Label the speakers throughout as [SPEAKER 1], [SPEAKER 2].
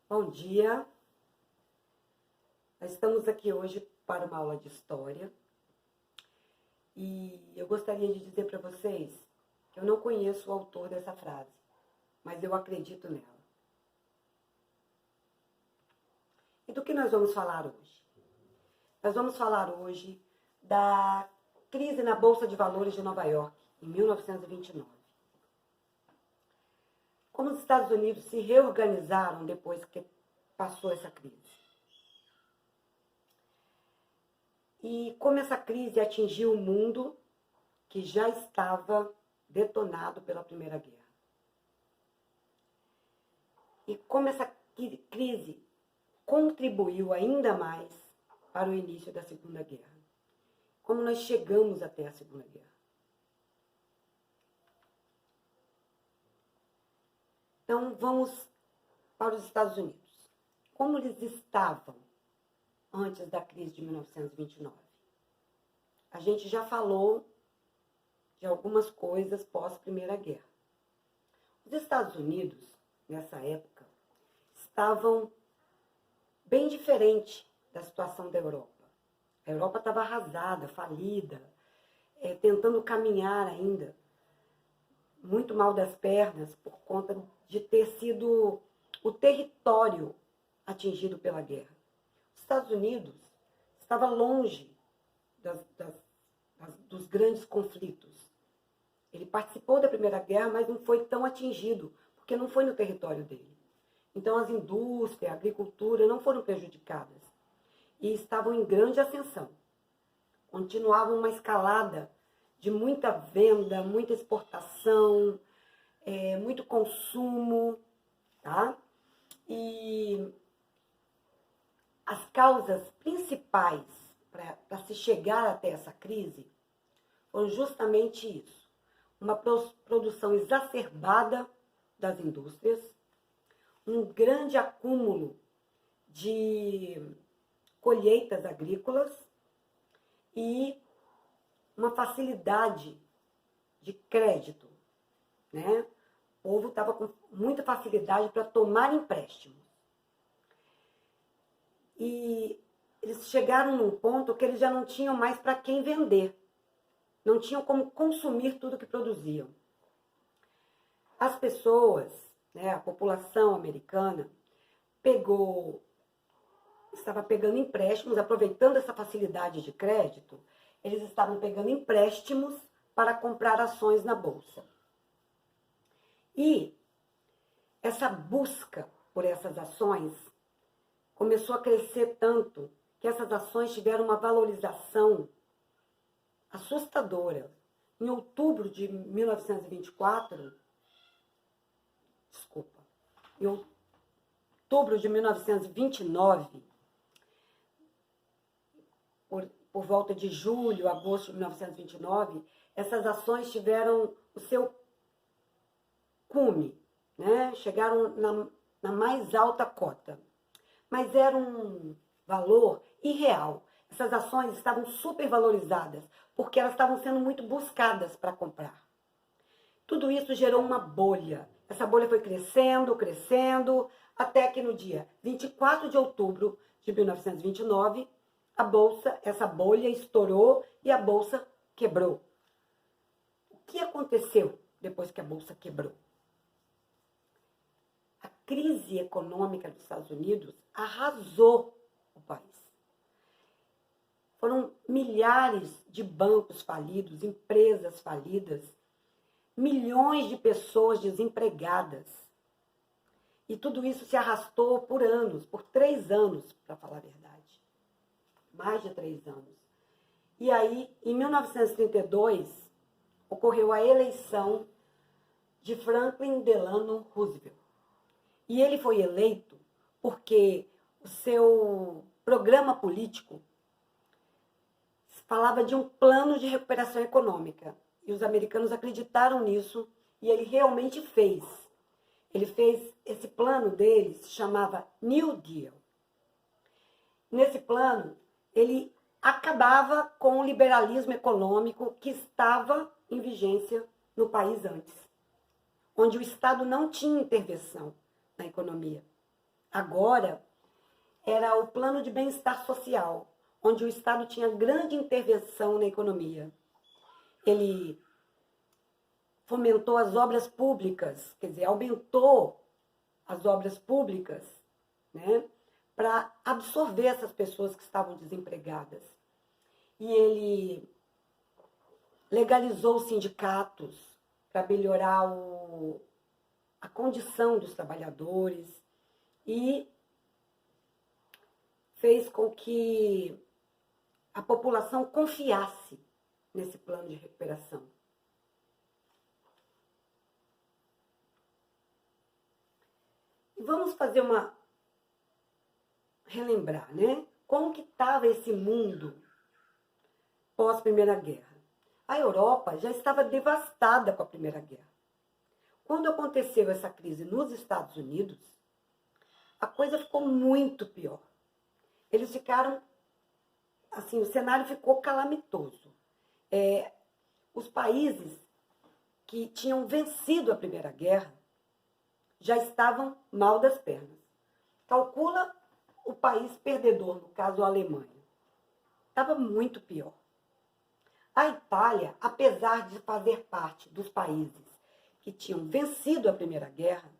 [SPEAKER 1] Bom dia, nós estamos aqui hoje para uma aula de história e eu gostaria de dizer para vocês que eu não conheço o autor dessa frase, mas eu acredito nela. E do que nós vamos falar hoje? Nós vamos falar hoje da crise na Bolsa de Valores de Nova York, em 1929. Como os Estados Unidos se reorganizaram depois que passou essa crise. E como essa crise atingiu o mundo que já estava detonado pela Primeira Guerra. E como essa crise contribuiu ainda mais para o início da Segunda Guerra. Como nós chegamos até a Segunda Guerra. Então, vamos para os Estados Unidos. Como eles estavam antes da crise de 1929? A gente já falou de algumas coisas pós-Primeira Guerra. Os Estados Unidos, nessa época, estavam bem diferente da situação da Europa. A Europa estava arrasada, falida, tentando caminhar ainda, muito mal das pernas, por conta de ter sido o território atingido pela guerra. Os Estados Unidos estava longe dos grandes conflitos. Ele participou da Primeira Guerra, mas não foi tão atingido, porque não foi no território dele. Então, as indústrias, a agricultura não foram prejudicadas e estavam em grande ascensão. Continuavam uma escalada de muita venda, muita exportação, muito consumo, tá? E as causas principais para se chegar até essa crise foram justamente isso. Uma produção exacerbada das indústrias, um grande acúmulo de colheitas agrícolas e uma facilidade de crédito, né? O povo estava com muita facilidade para tomar empréstimos. E eles chegaram num ponto que eles já não tinham mais para quem vender. Não tinham como consumir tudo que produziam. As pessoas, né, a população americana, estava pegando empréstimos, aproveitando essa facilidade de crédito, eles estavam pegando empréstimos para comprar ações na Bolsa. E essa busca por essas ações começou a crescer tanto que essas ações tiveram uma valorização assustadora. Em outubro de 1929, por volta de julho, agosto de 1929, essas ações tiveram o seu cume, né? Chegaram na mais alta cota. Mas era um valor irreal. Essas ações estavam supervalorizadas, porque elas estavam sendo muito buscadas para comprar. Tudo isso gerou uma bolha. Essa bolha foi crescendo, crescendo, até que no dia 24 de outubro de 1929, essa bolha estourou e a Bolsa quebrou. O que aconteceu depois que a Bolsa quebrou? A crise econômica dos Estados Unidos arrasou o país. Foram milhares de bancos falidos, empresas falidas, milhões de pessoas desempregadas. E tudo isso se arrastou por anos, por 3 anos, para falar a verdade. Mais de 3 anos. E aí, em 1932, ocorreu a eleição de Franklin Delano Roosevelt. E ele foi eleito porque o seu programa político falava de um plano de recuperação econômica. E os americanos acreditaram nisso e ele realmente fez. Ele fez, esse plano dele se chamava New Deal. Nesse plano, ele acabava com o liberalismo econômico que estava em vigência no país antes, onde o Estado não tinha intervenção na economia. Agora, era o plano de bem-estar social, onde o Estado tinha grande intervenção na economia. Ele fomentou as obras públicas, quer dizer, aumentou as obras públicas, né, para absorver essas pessoas que estavam desempregadas. E ele legalizou os sindicatos para melhorar a condição dos trabalhadores e fez com que a população confiasse nesse plano de recuperação. E vamos fazer relembrar, né? Como que estava esse mundo pós-Primeira Guerra? A Europa já estava devastada com a Primeira Guerra. Quando aconteceu essa crise nos Estados Unidos, a coisa ficou muito pior. Eles ficaram, assim, o cenário ficou calamitoso. Os países que tinham vencido a Primeira Guerra já estavam mal das pernas. Calcula o país perdedor, no caso a Alemanha. Estava muito pior. A Itália, apesar de fazer parte dos países que tinham vencido a Primeira Guerra,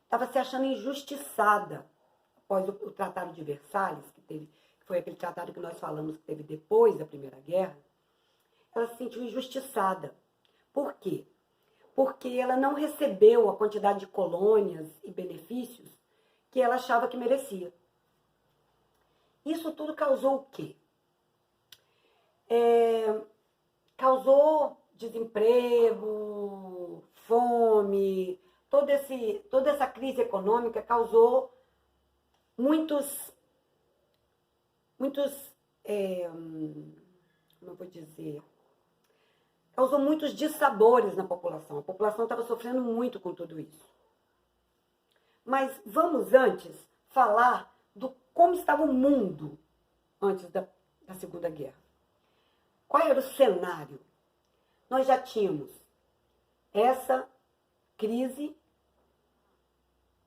[SPEAKER 1] estava se achando injustiçada após o Tratado de Versalhes, que foi aquele tratado que nós falamos que teve depois da Primeira Guerra. Ela se sentiu injustiçada. Por quê? Porque ela não recebeu a quantidade de colônias e benefícios que ela achava que merecia. Isso tudo causou o quê? Causou desemprego, fome, toda essa crise econômica causou muitos, como eu vou dizer, causou muitos dissabores na população. A população estava sofrendo muito com tudo isso. Mas vamos antes falar do como estava o mundo antes da Segunda Guerra. Qual era o cenário? Nós já tínhamos essa crise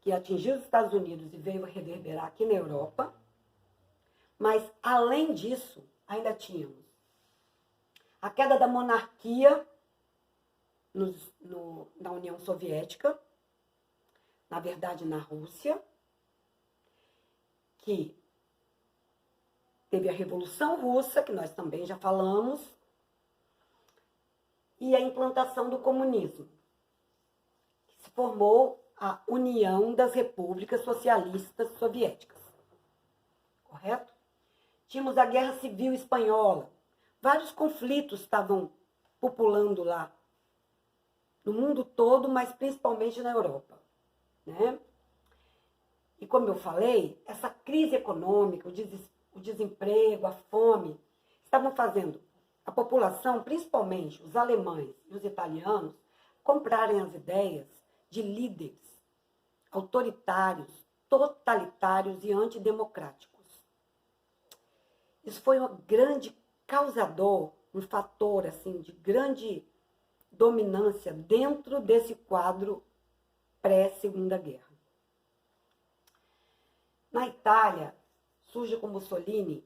[SPEAKER 1] que atingiu os Estados Unidos e veio reverberar aqui na Europa, mas, além disso, ainda tínhamos a queda da monarquia na União Soviética, na verdade na Rússia, que teve a Revolução Russa, que nós também já falamos, e a implantação do comunismo, que se formou a União das Repúblicas Socialistas Soviéticas. Correto? Tínhamos a Guerra Civil Espanhola. Vários conflitos estavam populando lá, no mundo todo, mas principalmente na Europa, né? E como eu falei, essa crise econômica, o desemprego, a fome, estavam fazendo a população, principalmente os alemães e os italianos, comprarem as ideias de líderes autoritários, totalitários e antidemocráticos. Isso foi um grande causador, um fator assim, de grande dominância dentro desse quadro pré-Segunda Guerra. Na Itália, surge com Mussolini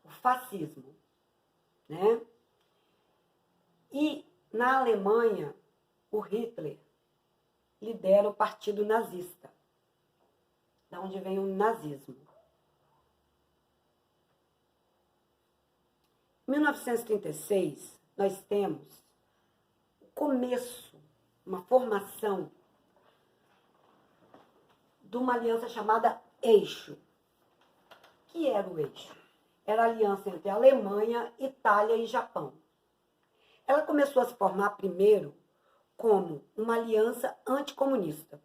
[SPEAKER 1] o fascismo, né? E na Alemanha, o Hitler lidera o partido nazista, da onde vem o nazismo. Em 1936, nós temos o começo, uma formação de uma aliança chamada Eixo. O que era o Eixo? Era a aliança entre a Alemanha, Itália e Japão. Ela começou a se formar primeiro como uma aliança anticomunista,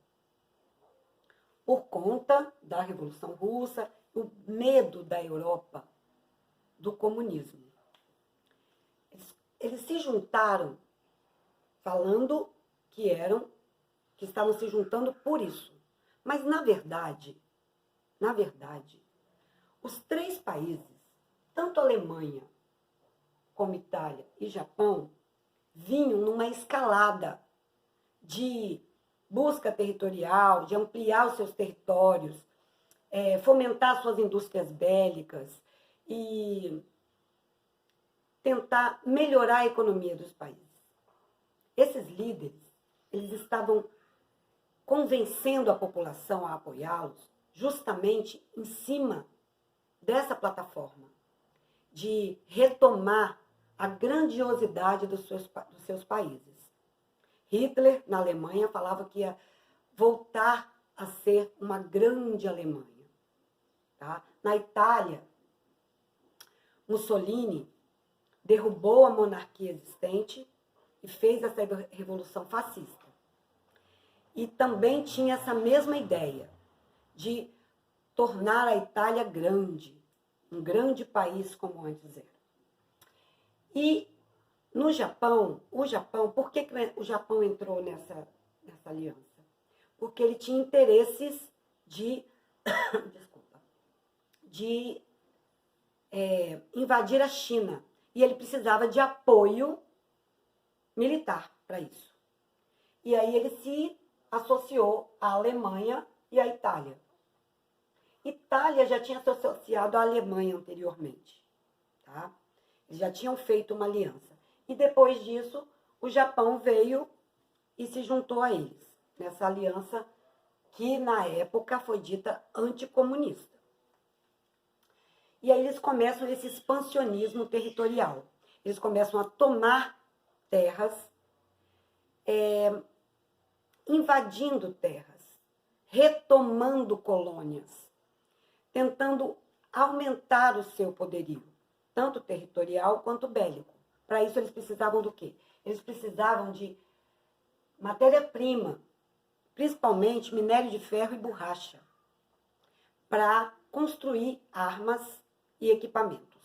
[SPEAKER 1] por conta da Revolução Russa, o medo da Europa do comunismo. Eles se juntaram falando que estavam se juntando por isso. Mas, na verdade, os três países, tanto Alemanha como Itália e Japão, vinham numa escalada de busca territorial, de ampliar os seus territórios, fomentar suas indústrias bélicas e tentar melhorar a economia dos países. Esses líderes, eles estavam convencendo a população a apoiá-los justamente em cima dessa plataforma de retomar a grandiosidade dos seus países. Hitler, na Alemanha, falava que ia voltar a ser uma grande Alemanha. Tá? Na Itália, Mussolini derrubou a monarquia existente e fez essa revolução fascista. E também tinha essa mesma ideia de tornar a Itália grande, um grande país como antes era. E no Japão, por que o Japão entrou nessa aliança? Porque ele tinha interesses de, de invadir a China. E ele precisava de apoio militar para isso. E aí ele se associou à Alemanha e à Itália. Itália já tinha se associado à Alemanha anteriormente. Tá? Eles já tinham feito uma aliança. E depois disso, o Japão veio e se juntou a eles, nessa aliança que, na época, foi dita anticomunista. E aí eles começam esse expansionismo territorial. Eles começam a tomar terras, invadindo terras, retomando colônias, tentando aumentar o seu poderio, tanto territorial quanto bélico. Para isso eles precisavam do quê? Eles precisavam de matéria-prima, principalmente minério de ferro e borracha, para construir armas e equipamentos.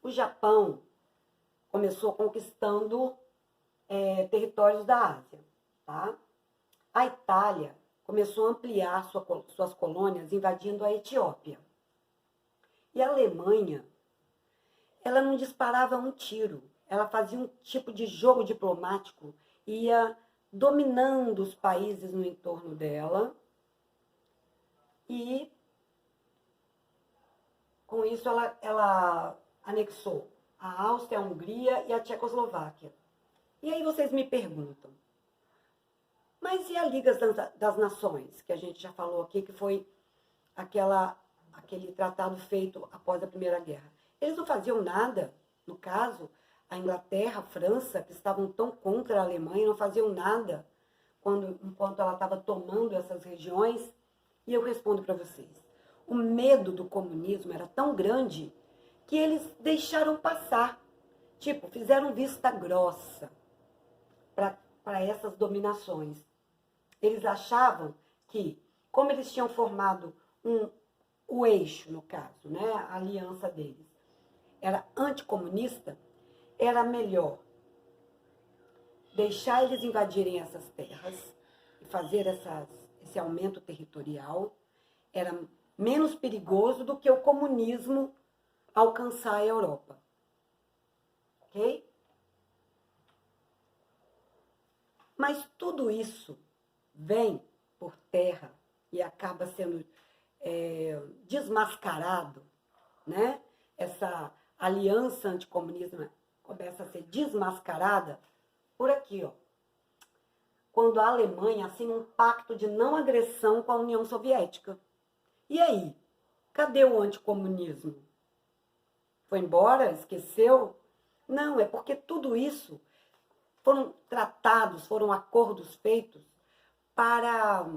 [SPEAKER 1] O Japão começou conquistando territórios da Ásia. Tá? A Itália começou a ampliar suas colônias, invadindo a Etiópia. E a Alemanha, ela não disparava um tiro. Ela fazia um tipo de jogo diplomático, ia dominando os países no entorno dela. E, com isso, ela anexou a Áustria, a Hungria e a Tchecoslováquia. E aí vocês me perguntam, mas e a Liga das Nações, que a gente já falou aqui, que foi aquele tratado feito após a Primeira Guerra? Eles não faziam nada, no caso, a Inglaterra, a França, que estavam tão contra a Alemanha, não faziam nada enquanto ela estava tomando essas regiões. E eu respondo para vocês, o medo do comunismo era tão grande que eles deixaram passar, fizeram vista grossa para essas dominações. Eles achavam que, como eles tinham formado o eixo, no caso, né, a aliança deles, era anticomunista, era melhor deixar eles invadirem essas terras e fazer esse aumento territorial. Era menos perigoso do que o comunismo alcançar a Europa. Ok? Mas tudo isso vem por terra e acaba sendo desmascarado, né? Essa aliança anticomunista começa a ser desmascarada por aqui, ó. Quando a Alemanha assina um pacto de não agressão com a União Soviética. E aí? Cadê o anticomunismo? Foi embora? Esqueceu? Não, é porque tudo isso foram tratados, foram acordos feitos para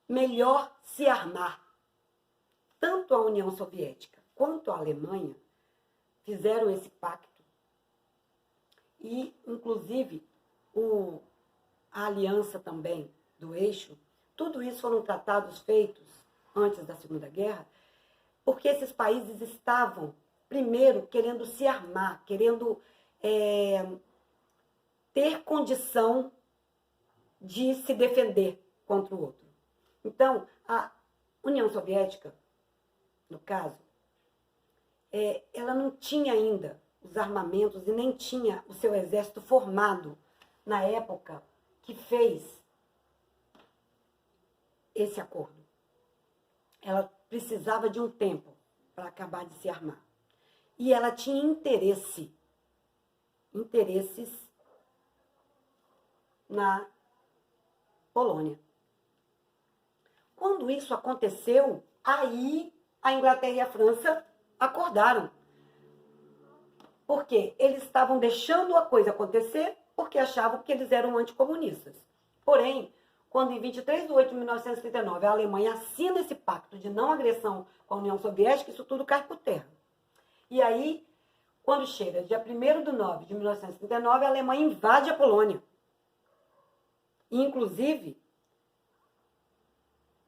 [SPEAKER 1] melhor se armar. Tanto a União Soviética quanto a Alemanha fizeram esse pacto. E, inclusive, a aliança também do eixo, tudo isso foram tratados feitos antes da Segunda Guerra, porque esses países estavam, primeiro, querendo se armar, querendo ter condição de se defender contra o outro. Então, a União Soviética, no caso, ela não tinha ainda os armamentos e nem tinha o seu exército formado na época que fez esse acordo. Ela precisava de um tempo para acabar de se armar. E ela tinha interesses na Polônia. Quando isso aconteceu, aí a Inglaterra e a França acordaram. Porque eles estavam deixando a coisa acontecer porque achavam que eles eram anticomunistas. Porém, quando em 23 de 8 de 1939 a Alemanha assina esse pacto de não agressão com a União Soviética, isso tudo cai por terra. E aí, quando chega dia 1º de 9 de 1939, a Alemanha invade a Polônia. E, inclusive,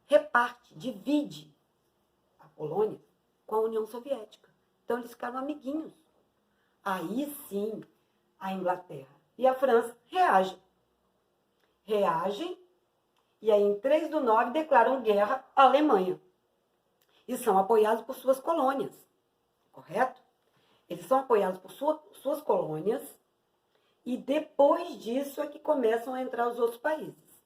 [SPEAKER 1] reparte, divide a Polônia com a União Soviética. Então, eles ficaram amiguinhos. Aí, sim, a Inglaterra e a França reagem, e aí, em 3 de 9, declaram guerra à Alemanha. E são apoiados por suas colônias, correto? Eles são apoiados por suas colônias, e depois disso é que começam a entrar os outros países.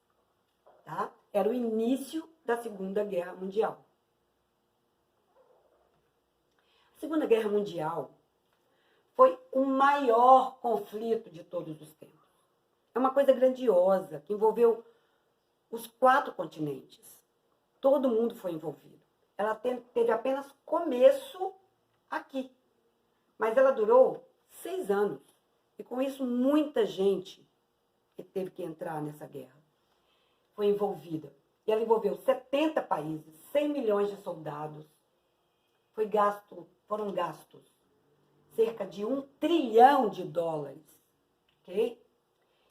[SPEAKER 1] Tá? Era o início da Segunda Guerra Mundial. A Segunda Guerra Mundial foi o maior conflito de todos os tempos. É uma coisa grandiosa, que envolveu os 4 continentes. Todo mundo foi envolvido. Ela teve apenas começo aqui. Mas ela durou 6 anos. E com isso, muita gente que teve que entrar nessa guerra foi envolvida. E ela envolveu 70 países, 100 milhões de soldados. Foram gastos cerca de $1 trilhão, ok?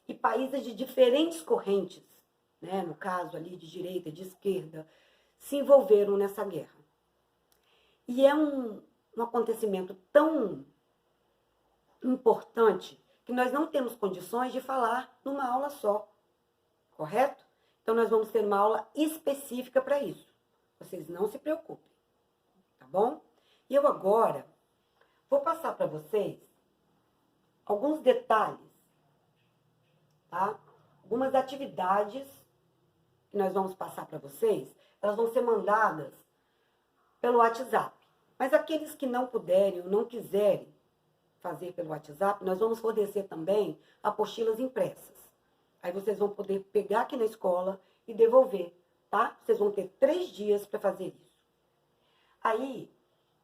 [SPEAKER 1] E países de diferentes correntes, né, no caso ali de direita, de esquerda, se envolveram nessa guerra. E é um acontecimento tão importante que nós não temos condições de falar numa aula só, correto? Então, nós vamos ter uma aula específica para isso. Vocês não se preocupem, tá bom? E eu agora vou passar para vocês alguns detalhes, tá? Algumas atividades que nós vamos passar para vocês, elas vão ser mandadas pelo WhatsApp. Mas aqueles que não puderem ou não quiserem fazer pelo WhatsApp, nós vamos fornecer também apostilas impressas. Aí vocês vão poder pegar aqui na escola e devolver, tá? Vocês vão ter 3 dias para fazer isso. Aí,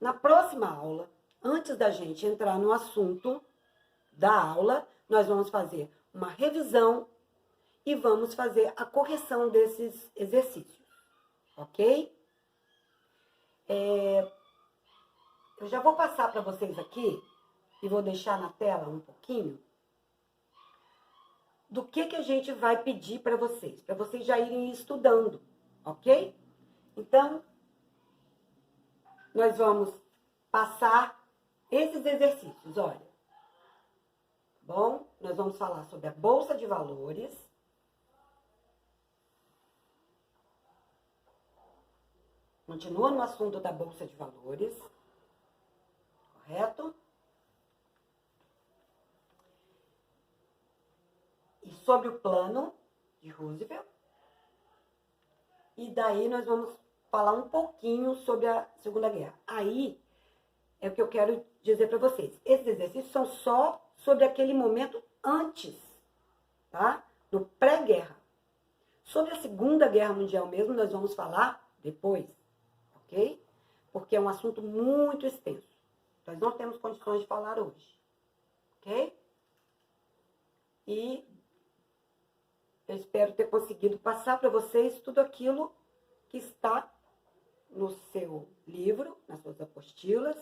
[SPEAKER 1] na próxima aula, antes da gente entrar no assunto da aula, nós vamos fazer uma revisão e vamos fazer a correção desses exercícios, ok? Eu já vou passar para vocês aqui e vou deixar na tela um pouquinho do que a gente vai pedir para vocês já irem estudando, ok? Então, nós vamos passar esses exercícios, olha. Bom, nós vamos falar sobre a Bolsa de Valores. Continua no assunto da Bolsa de Valores, correto? E sobre o plano de Roosevelt. E daí nós vamos falar um pouquinho sobre a Segunda Guerra. Aí é o que eu quero dizer para vocês. Esses exercícios são só sobre aquele momento antes, tá? No pré-guerra. Sobre a Segunda Guerra Mundial mesmo, nós vamos falar depois, ok? Porque é um assunto muito extenso. Nós não temos condições de falar hoje, ok? E eu espero ter conseguido passar para vocês tudo aquilo que está no seu livro, nas suas apostilas.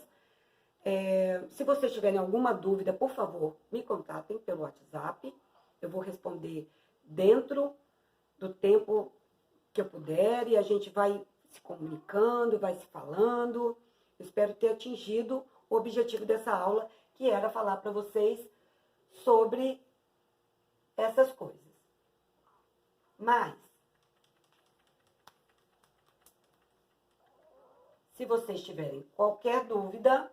[SPEAKER 1] Se vocês tiverem alguma dúvida, por favor, me contatem pelo WhatsApp. Eu vou responder dentro do tempo que eu puder e a gente vai se comunicando, vai se falando. Eu espero ter atingido o objetivo dessa aula, que era falar para vocês sobre essas coisas. Mas, se vocês tiverem qualquer dúvida,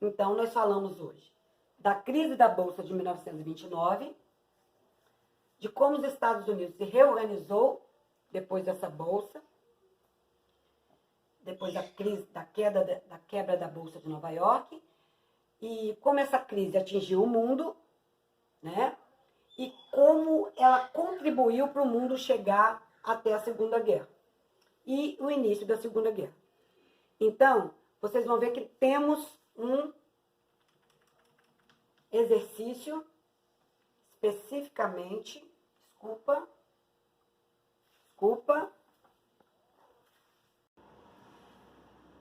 [SPEAKER 1] Então, nós falamos hoje da crise da Bolsa de 1929, de como os Estados Unidos se reorganizou depois dessa Bolsa, depois da crise, da quebra da Bolsa de Nova York, e como essa crise atingiu o mundo, né? E como ela contribuiu para o mundo chegar até a Segunda Guerra e o início da Segunda Guerra. Então, vocês vão ver que temos um exercício especificamente, desculpa.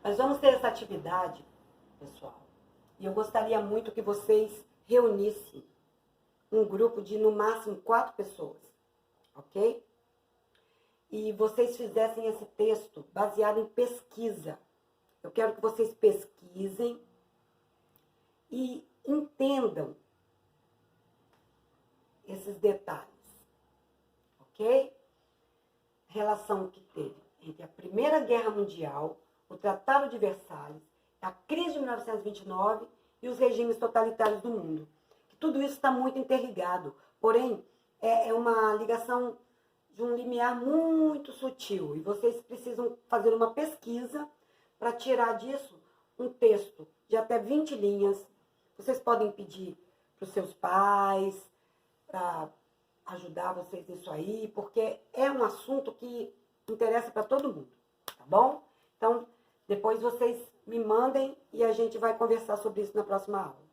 [SPEAKER 1] Nós vamos ter essa atividade, pessoal, e eu gostaria muito que vocês reunissem um grupo de, no máximo, 4 pessoas, ok? E vocês fizessem esse texto baseado em pesquisa. Eu quero que vocês pesquisem e entendam esses detalhes, ok? Relação que teve entre a Primeira Guerra Mundial, o Tratado de Versalhes, a crise de 1929 e os regimes totalitários do mundo. Tudo isso está muito interligado, porém, é uma ligação de um limiar muito sutil, e vocês precisam fazer uma pesquisa para tirar disso um texto de até 20 linhas. Vocês podem pedir para os seus pais, para ajudar vocês nisso aí, porque é um assunto que interessa para todo mundo, tá bom? Então, depois vocês me mandem e a gente vai conversar sobre isso na próxima aula.